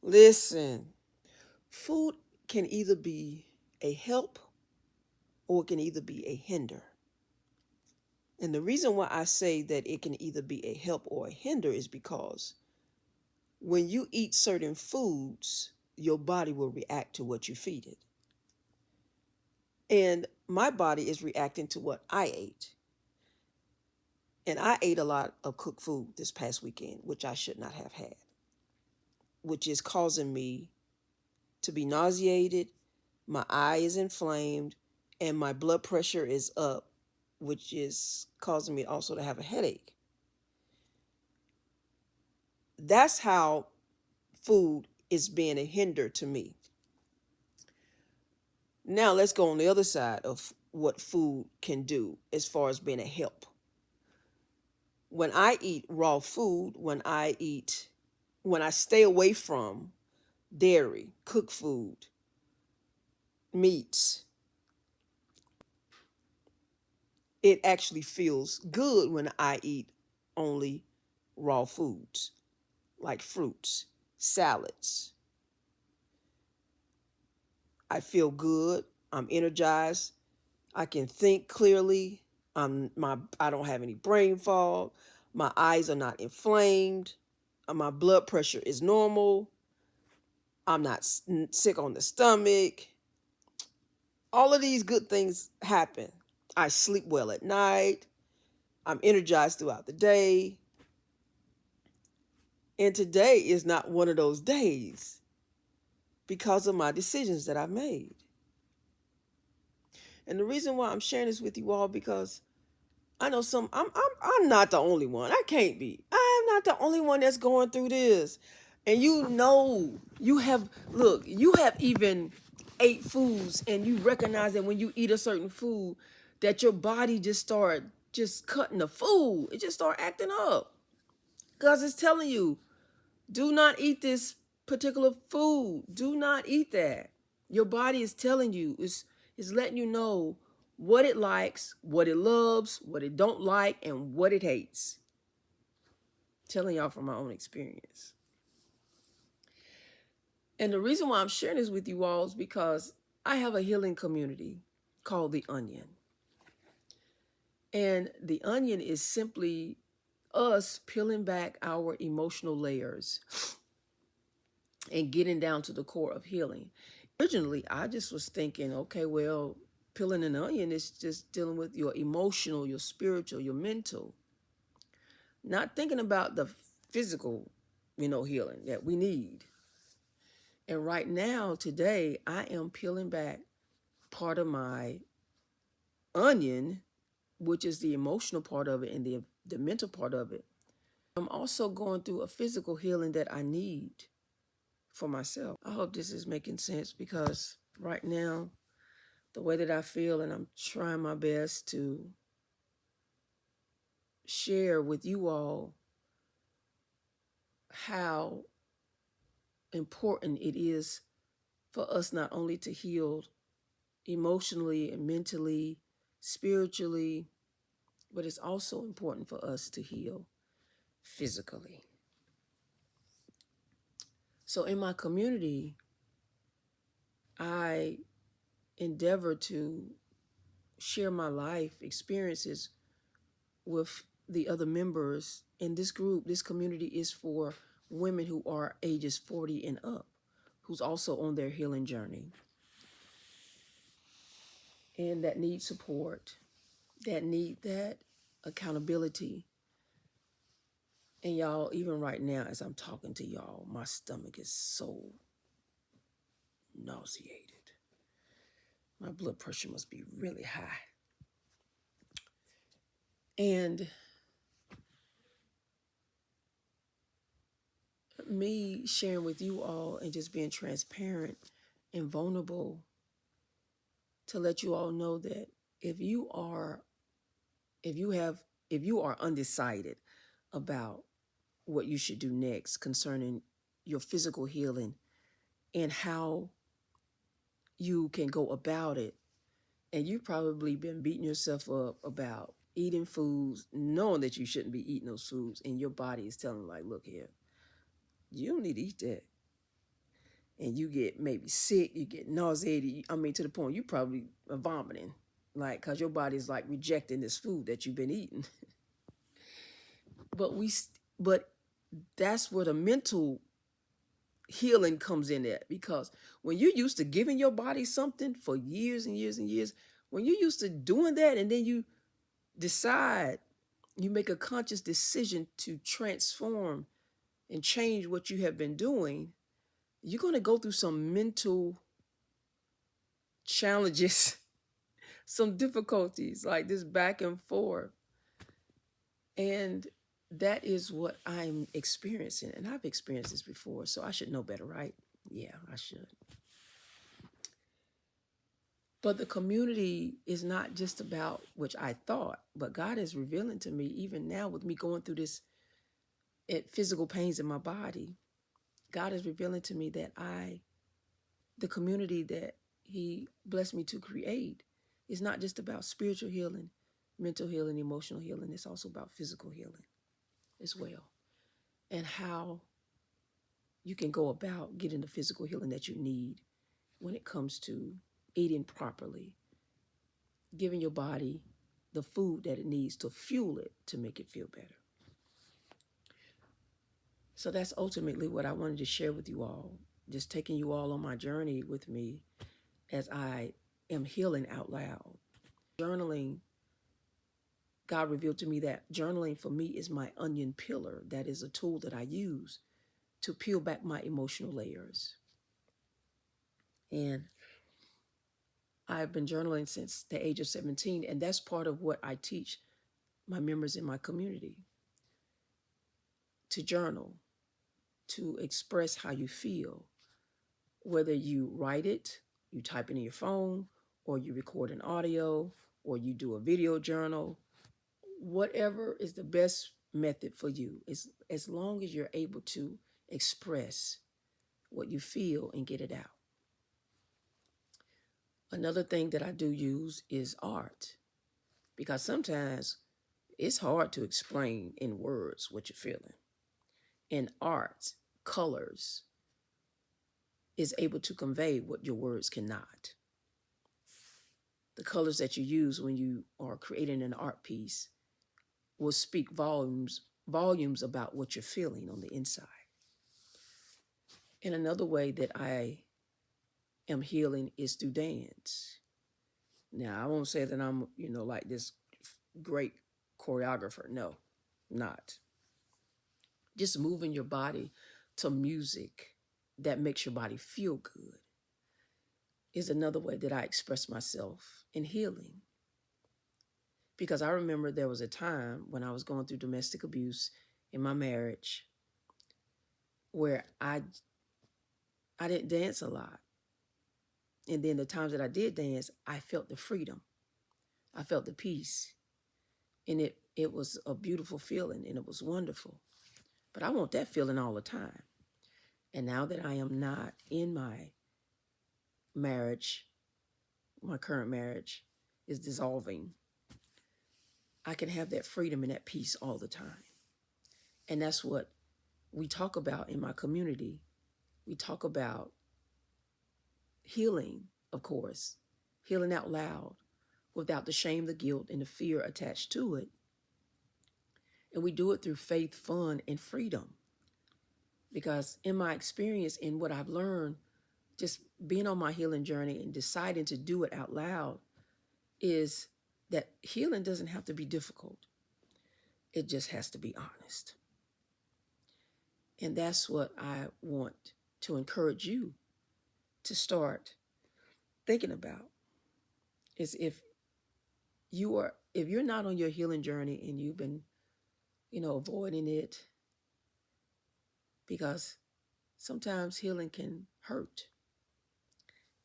Listen, food can either be a help or it can either be a hinder. And the reason why I say that it can either be a help or a hinder is because when you eat certain foods, your body will react to what you feed it. And my body is reacting to what I ate. And I ate a lot of cooked food this past weekend, which I should not have had, which is causing me to be nauseated. My eye is inflamed and my blood pressure is up, which is causing me also to have a headache. That's how food is being a hinder to me. Now let's go on the other side of what food can do as far as being a help. When I eat raw food, when I stay away from dairy, cooked food, meats, it actually feels good when I eat only raw foods like fruits, salads. I feel good. I'm energized. I can think clearly. I don't have any brain fog. My eyes are not inflamed. My blood pressure is normal. I'm not sick on the stomach. All of these good things happen. I sleep well at night. I'm energized throughout the day. And today is not one of those days because of my decisions that I've made. And the reason why I'm sharing this with you all because I know I'm not the only one. I can't be. I am not the only one that's going through this. And you have even ate foods and you recognize that when you eat a certain food that your body just start just cutting the food. It just start acting up. Because it's telling you, do not eat this particular food. Do not eat that. Your body is telling you, is letting you know what it likes, what it loves, what it don't like, and what it hates. Telling y'all from my own experience. And the reason why I'm sharing this with you all is because I have a healing community called The Onion. And The Onion is simply us peeling back our emotional layers and getting down to the core of healing. Originally, I just was thinking, okay, well, peeling an onion is just dealing with your emotional, your spiritual, your mental, not thinking about the physical, healing that we need. And right now, today, I am peeling back part of my onion, which is the emotional part of it and the mental part of it. I'm also going through a physical healing that I need for myself. I hope this is making sense because right now, the way that I feel, and I'm trying my best to share with you all how important it is for us not only to heal emotionally and mentally, spiritually, but it's also important for us to heal physically. So in my community, I endeavor to share my life experiences with the other members in this group. This community is for women who are ages 40 and up, who's also on their healing journey and that need support, that need that accountability. And y'all, even right now, as I'm talking to y'all, my stomach is so nauseated. My blood pressure must be really high. And me sharing with you all and just being transparent and vulnerable to let you all know that if you are if you have if you are undecided about what you should do next concerning your physical healing and how you can go about it, and you've probably been beating yourself up about eating foods knowing that you shouldn't be eating those foods, and your body is telling like, look here, you don't need to eat that. and you get maybe sick, you get nauseated. I mean, to the point you probably are vomiting, like, because your body's like rejecting this food that you've been eating. But that's where the mental healing comes in at, because when you're used to giving your body something for years and years and years, when you're used to doing that, and then you decide, you make a conscious decision to transform and change what you have been doing, you're going to go through some mental challenges, some difficulties, like this back and forth. And that is what I'm experiencing. And I've experienced this before, so I should know better, right? Yeah, I should. But the community is not just about, which I thought, but God is revealing to me, even now with me going through this physical pains in my body. God is revealing to me that the community that He blessed me to create is not just about spiritual healing, mental healing, emotional healing. It's also about physical healing as well. And how you can go about getting the physical healing that you need when it comes to eating properly, giving your body the food that it needs to fuel it to make it feel better. So that's ultimately what I wanted to share with you all, just taking you all on my journey with me as I am healing out loud. Journaling, God revealed to me that journaling for me is my onion peeler. That is a tool that I use to peel back my emotional layers. And I've been journaling since the age of 17, and that's part of what I teach my members in my community, to journal, to express how you feel, whether you write it, you type it in your phone, or you record an audio, or you do a video journal. Whatever is the best method for you, is as long as you're able to express what you feel and get it out. Another thing that I do use is art, because sometimes it's hard to explain in words what you're feeling. And art, colors, is able to convey what your words cannot. The colors that you use when you are creating an art piece will speak volumes about what you're feeling on the inside. And another way that I am healing is through dance. Now, I won't say that I'm, like this great choreographer. No, not. Just moving your body to music that makes your body feel good is another way that I express myself in healing. Because I remember there was a time when I was going through domestic abuse in my marriage where I didn't dance a lot. And then the times that I did dance, I felt the freedom. I felt the peace. And it was a beautiful feeling, and it was wonderful. But I want that feeling all the time. And now that I am not in my marriage, my current marriage is dissolving, I can have that freedom and that peace all the time. And that's what we talk about in my community. We talk about healing, of course, healing out loud without the shame, the guilt, and the fear attached to it. And we do it through faith, fun, and freedom. Because in my experience and what I've learned, just being on my healing journey and deciding to do it out loud, is that healing doesn't have to be difficult. It just has to be honest. And that's what I want to encourage you to start thinking about, is if you're not on your healing journey and you've been, avoiding it, because sometimes healing can hurt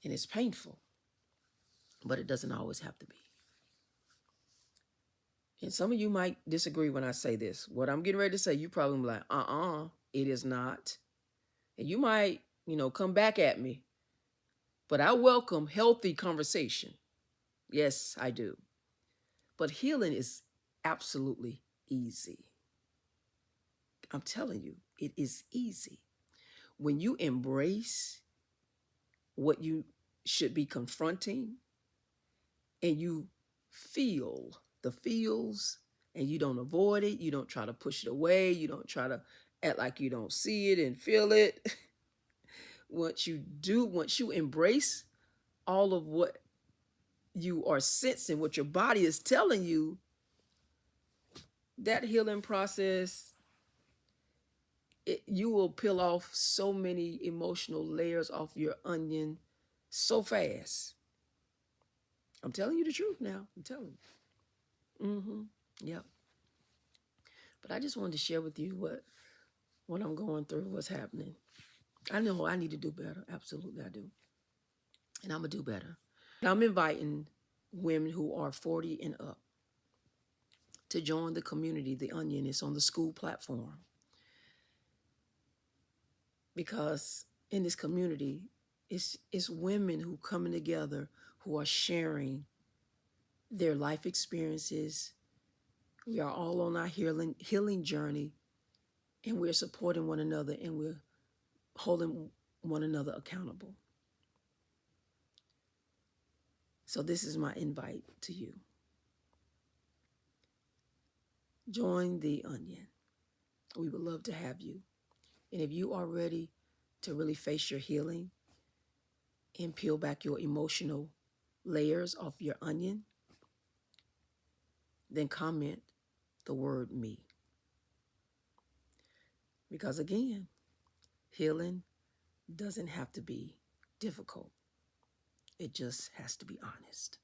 and it's painful, but it doesn't always have to be. And some of you might disagree when I say this. What I'm getting ready to say, you probably be like, it is not. And you might, come back at me. But I welcome healthy conversation. Yes, I do. But healing is absolutely easy. I'm telling you, it is easy. When you embrace what you should be confronting, and you feel the feels, and you don't avoid it, you don't try to push it away, you don't try to act like you don't see it and feel it. Once you embrace all of what you are sensing, what your body is telling you, that healing process, you will peel off so many emotional layers off your onion so fast. I'm telling you the truth now. I'm telling you. Yep. But I just wanted to share with you what I'm going through, what's happening. I know I need to do better. Absolutely, I do. And I'm going to do better. I'm inviting women who are 40 and up to join the community. The Onion is on the school platform. Because in this community, it's women who coming together, who are sharing their life experiences. We are all on our healing journey, and we're supporting one another, and we're holding one another accountable. So this is my invite to you. Join the Onion. We would love to have you. And if you are ready to really face your healing and peel back your emotional layers off your onion, then comment the word me. Because again, healing doesn't have to be difficult. It just has to be honest.